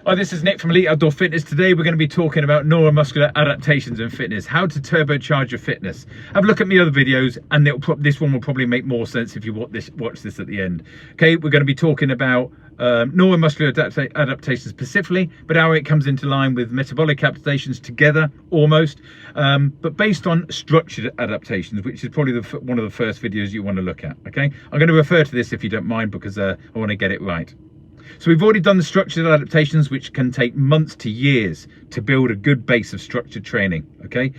Hi, this is Nick from Elite Outdoor Fitness. Today we're going to be talking about neuromuscular adaptations in fitness, how to turbocharge your fitness. Have a look at my other videos and this one will probably make more sense if you watch this at the end. Okay, we're going to be talking about neuromuscular adaptations specifically, but how it comes into line with metabolic adaptations together almost, but based on structured adaptations, which is probably one of the first videos you want to look at. Okay, I'm going to refer to this if you don't mind because I want to get it right. So we've already done the structured adaptations, which can take months to years to build a good base of structured training. Okay,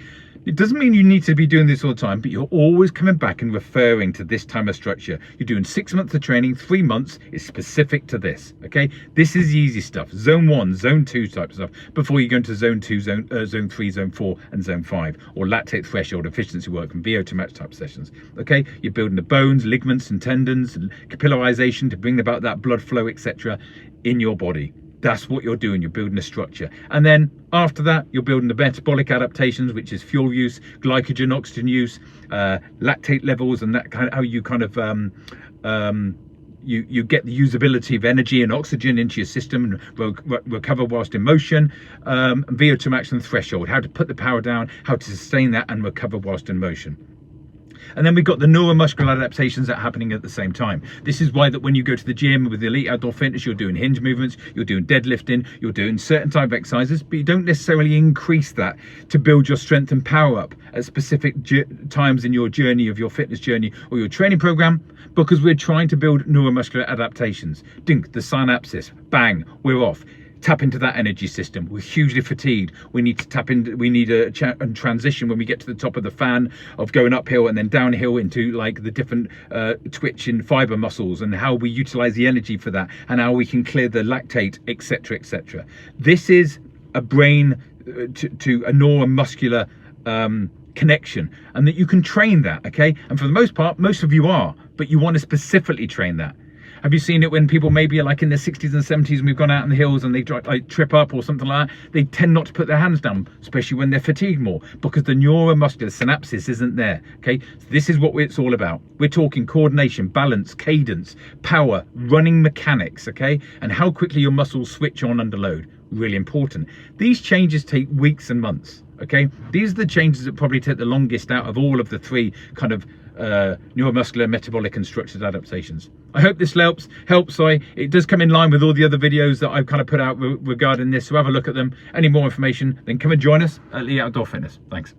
it doesn't mean you need to be doing this all the time, but you're always coming back and referring to this time of structure. You're doing 6 months of training, 3 months is specific to this. Okay, this is easy stuff, zone 1, zone 2 type of stuff, before you go into zone 2, zone 3, zone 4 and zone 5, or lactate threshold efficiency work and VO2 max type sessions. Okay, you're building the bones, ligaments and tendons, and capillarization to bring about that blood flow, etc. in your body. That's what you're doing. You're building a structure, and then after that you're building the metabolic adaptations, which is fuel use, glycogen, oxygen use, lactate levels, and that kind of how you kind of you get the usability of energy and oxygen into your system and recover whilst in motion, VO2 max and threshold, how to put the power down, how to sustain that and recover whilst in motion. And then we've got the neuromuscular adaptations that are happening at the same time. This is why that when you go to the gym with Elite Outdoor Fitness, you're doing hinge movements, you're doing deadlifting, you're doing certain type of exercises, but you don't necessarily increase that to build your strength and power up at specific times in your journey of your fitness journey or your training program, because we're trying to build neuromuscular adaptations. Dink, the synapses, bang, we're off. Tap into that energy system. We're hugely fatigued. We need to tap into, we need a transition when we get to the top of the fan of going uphill and then downhill into like the different twitch and fiber muscles, and how we utilize the energy for that, and how we can clear the lactate, etc, etc. This is a brain to a neuromuscular connection, and that you can train that. Okay, and for the most part, most of you are, but you want to specifically train that. Have you seen it when people maybe are like in their 60s and 70s and we've gone out in the hills and they like trip up or something like that? They tend not to put their hands down, especially when they're fatigued more, because the neuromuscular synapses isn't there. Okay, so this is what it's all about. We're talking coordination, balance, cadence, power, running mechanics, okay, and how quickly your muscles switch on under load. Really important. These changes take weeks and months. Okay, these are the changes that probably take the longest out of all of the three kind of neuromuscular, metabolic and structured adaptations. I hope this helps. It does come in line with all the other videos that I've kind of put out regarding this, so have a look at them. Any more information, then come and join us at Elite Outdoor Fitness. Thanks.